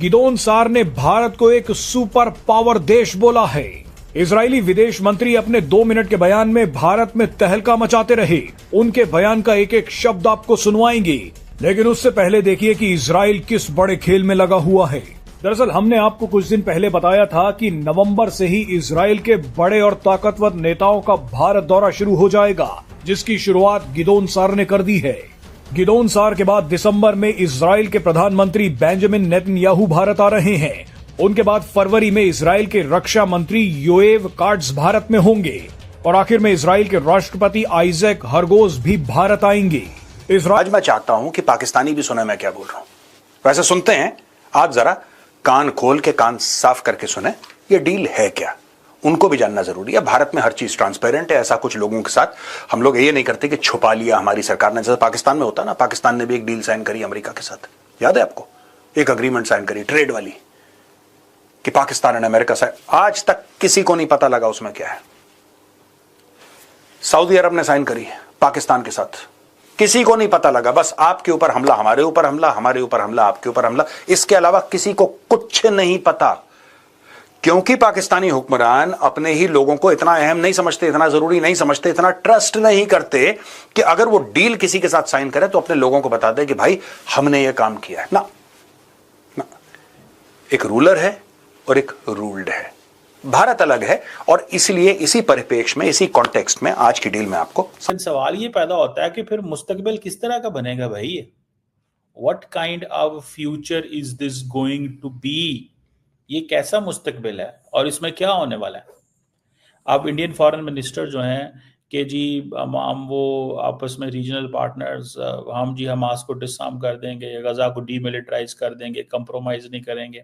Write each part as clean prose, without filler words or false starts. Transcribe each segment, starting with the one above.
गिदोन सार ने भारत को एक सुपर पावर देश बोला है। इजरायली विदेश मंत्री अपने 2 मिनट के बयान में भारत में तहलका मचाते रहे। उनके बयान का एक एक शब्द आपको सुनवाएंगे, लेकिन उससे पहले देखिए कि इजराइल किस बड़े खेल में लगा हुआ है। दरअसल हमने आपको कुछ दिन पहले बताया था कि नवंबर से ही इजराइल के बड़े और ताकतवर नेताओं का भारत दौरा शुरू हो जाएगा, जिसकी शुरुआत गिदोन सार ने कर दी है। गिदोन सार के बाद दिसंबर में इजराइल के प्रधानमंत्री बेंजामिन नेतन्याहू भारत आ रहे हैं। उनके बाद फरवरी में इजराइल के रक्षा मंत्री योएव कार्ट्ज भारत में होंगे और आखिर में इजराइल के राष्ट्रपति आइजैक हरगोज भी भारत आएंगे। आज मैं चाहता हूं कि पाकिस्तानी भी सुने मैं क्या बोल रहा हूं। वैसे सुनते हैं, आप जरा कान खोल के, कान साफ करके सुने, ये डील है क्या, उनको भी जानना जरूरी है। भारत में हर चीज ट्रांसपेरेंट है। ऐसा कुछ लोगों के साथ हम लोग ये नहीं करते कि छुपा लिया हमारी सरकार ने, जैसे पाकिस्तान में होता ना। पाकिस्तान ने भी एक डील साइन करी अमेरिका के साथ, याद है आपको? एक अग्रीमेंट साइन करी ट्रेड वाली, कि पाकिस्तान और अमेरिका साइन। आज तक किसी को नहीं पता लगा उसमें क्या है। सऊदी अरब ने साइन करी पाकिस्तान के साथ, किसी को नहीं पता लगा। बस आपके ऊपर हमला, हमारे ऊपर हमला, हमारे ऊपर हमला, आपके ऊपर हमला, इसके अलावा किसी को कुछ नहीं पता। क्योंकि पाकिस्तानी हुक्मरान अपने ही लोगों को इतना अहम नहीं समझते, इतना जरूरी नहीं समझते, इतना ट्रस्ट नहीं करते कि अगर वो डील किसी के साथ साइन करे तो अपने लोगों को बता दे कि भाई हमने ये काम किया है ना। एक रूलर है और एक रूल्ड है। भारत अलग है और इसलिए इसी परिप्रेक्ष्य में, इसी कॉन्टेक्स्ट में आज की डील में आपको सवाल ये पैदा होता है कि फिर मुस्तकबिल किस तरह का बनेगा भाई? What kind of future is this going to be? ये कैसा मुस्तकबिल है और इसमें क्या होने वाला है? अब इंडियन फॉरेन मिनिस्टर जो हैं कि जी हम वो आपस में रीजनल पार्टनर्स, हम जी हमास को डिसआर्म कर देंगे, गजा को डीमिलिटराइज कर देंगे, कंप्रोमाइज नहीं करेंगे।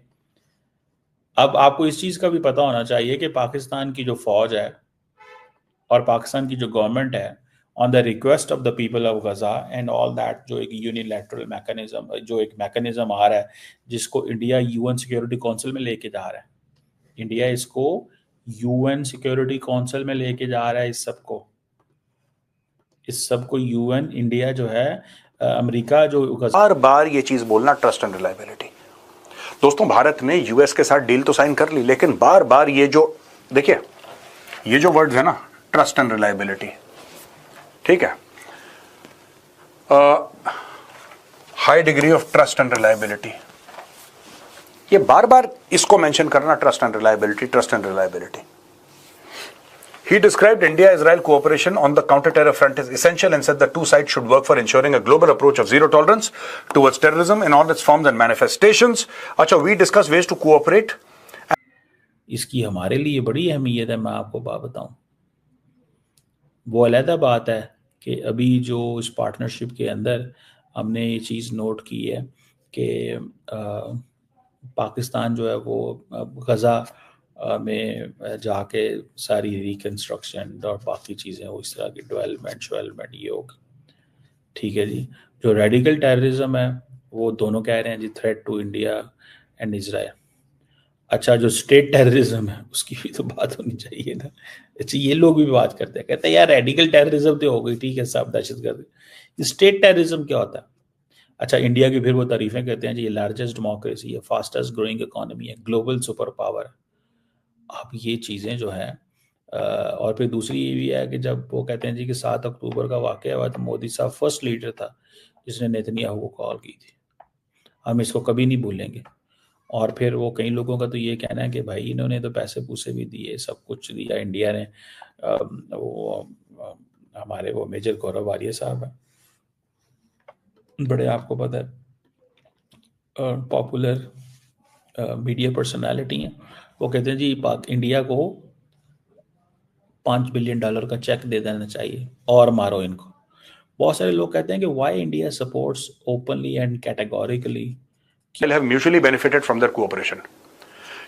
अब आपको इस चीज़ का भी पता होना चाहिए कि पाकिस्तान की जो फौज है और पाकिस्तान की जो गवर्नमेंट है, on the request of the people of Gaza and all that, जो एक यूनिलैटरल मैकेनिज्म, जो एक मैकेनिज्म आ रहा है जिसको इंडिया यूएन सिक्योरिटी काउंसिल में लेके जा रहा है। इंडिया इसको यूएन सिक्योरिटी काउंसिल में लेके जा रहा है। इस सबको यूएन, इंडिया जो है, अमेरिका जो बार बार ये चीज बोलना, ट्रस्ट एंड रिलायबिलिटी। दोस्तों, भारत ने यूएस के साथ डील तो साइन कर ली, लेकिन बार बार ये जो, देखिए ये जो वर्ड्स है ना, ट्रस्ट एंड रिलायबिलिटी, ठीक है, high degree of trust and reliability, ये बार बार इसको मेंशन करना, trust and reliability, trust and reliability. He described India-Israel cooperation on the counter-terror front as essential and said the two sides should work for ensuring a global approach of zero tolerance towards terrorism in all its forms and manifestations. अच्छा, we discussed ways to cooperate. इसकी हमारे लिए बड़ी अहमियत है। मैं आपको बात बताऊं, वो अलग बात है कि अभी जो इस पार्टनरशिप के अंदर हमने ये चीज़ नोट की है कि पाकिस्तान जो है वो गजा में जाके सारी रिकंस्ट्रक्शन और बाकी चीज़ें, वो इस तरह की डेवलपमेंट ये होगा। ठीक है जी। जो रेडिकल टेररिज्म है वो दोनों कह रहे हैं जी threat to India and Israel. अच्छा, जो स्टेट टेररिज्म है उसकी भी तो बात होनी चाहिए ना। अच्छा, ये लोग भी बात करते हैं, कहते हैं यार रेडिकल टेररिज्म तो हो गई, ठीक है, सब दहशतगर्द। स्टेट टेररिज्म क्या होता है? अच्छा, इंडिया की फिर वो तारीफें करते हैं जी, ये लार्जेस्ट डेमोक्रेसी है, फास्टेस्ट ग्रोइंग इकोनॉमी है, ग्लोबल सुपर पावर है। अब ये चीज़ें जो हैं, और फिर दूसरी ये भी है कि जब वो कहते हैं जी कि 7 अक्टूबर का वाक़या हुआ तो मोदी साहब फर्स्ट लीडर था जिसने नेतन्याहू को कॉल की थी। हम इसको कभी नहीं भूलेंगे। और फिर वो कई लोगों का तो ये कहना है कि भाई इन्होंने तो पैसे पूसे भी दिए, सब कुछ दिया इंडिया ने। वो हमारे वो मेजर गौरव आर्य साहब हैं, बड़े आपको पता है पॉपुलर मीडिया पर्सनालिटी हैं। वो कहते हैं जी इंडिया को $5 बिलियन का चेक दे देना चाहिए और मारो इनको। बहुत सारे लोग कहते हैं कि why India supports openly and categorically have mutually benefited from their cooperation.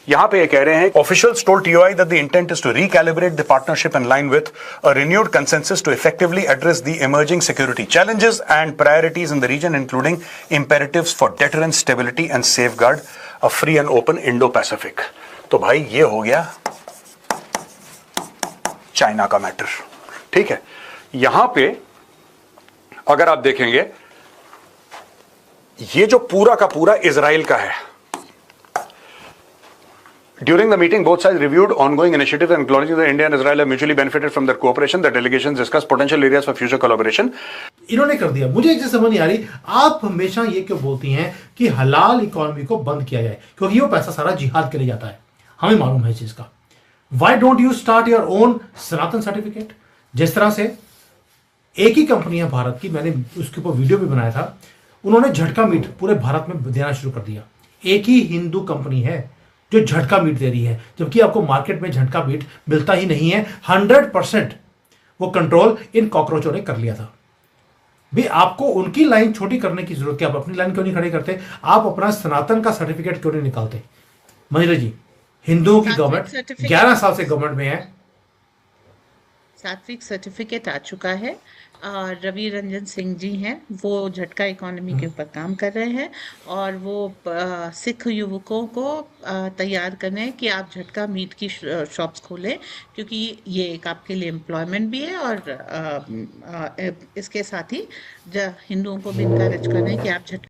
यहां पे ये कह रहे हैं, officials told TOI that the intent is to recalibrate the partnership in line with a renewed consensus to effectively address the emerging security challenges and priorities in the region, including imperatives for deterrence, stability and safeguard a free and open Indo-Pacific. तो भाई ये हो गया China का matter, ठीक है। यहां पे अगर आप देखेंगे, ये जो पूरा का पूरा इजराइल का है, During the meeting, both sides reviewed ongoing initiatives and acknowledging that India and Israel have mutually benefited from their cooperation. The delegations discussed potential areas for future collaboration. इन्होंने कर दिया। मुझे एक चीज समझ नहीं आ रही, आप हमेशा ये क्यों बोलती हैं कि हलाल इकोनॉमी को बंद किया जाए, क्योंकि वो पैसा सारा जिहाद के लिए जाता है, हमें मालूम है इस चीज का। Why don't you start your own Sanatan certificate? जिस तरह से एक ही कंपनी है भारत की, मैंने उसके ऊपर वीडियो भी बनाया था, उन्होंने झटका मीट पूरे भारत में देना शुरू कर दिया। एक ही हिंदू कंपनी है जो झटका मीट दे रही है, जबकि आपको मार्केट में झटका मीट मिलता ही नहीं है। 100% वो कंट्रोल इन कॉकरोचों ने कर लिया था। भी आपको उनकी लाइन छोटी करने की जरूरत है, आप अपनी लाइन क्यों नहीं खड़ी करते? आप अपना सनातन का सर्टिफिकेट क्यों नहीं निकालते? मंजिला जी, हिंदुओं की गवर्नमेंट 11 साल से गवर्नमेंट में है, सात्विक सर्टिफिकेट आ चुका है। रवि रंजन सिंह जी हैं, वो झटका इकोनॉमी के ऊपर काम कर रहे हैं और वो सिख युवकों को तैयार कर रहे हैं कि आप झटका मीट की शॉप्स खोलें, क्योंकि ये एक आपके लिए एम्प्लॉयमेंट भी है और इसके साथ ही हिंदुओं को भी इनकरेज कर रहे हैं कि आप झटका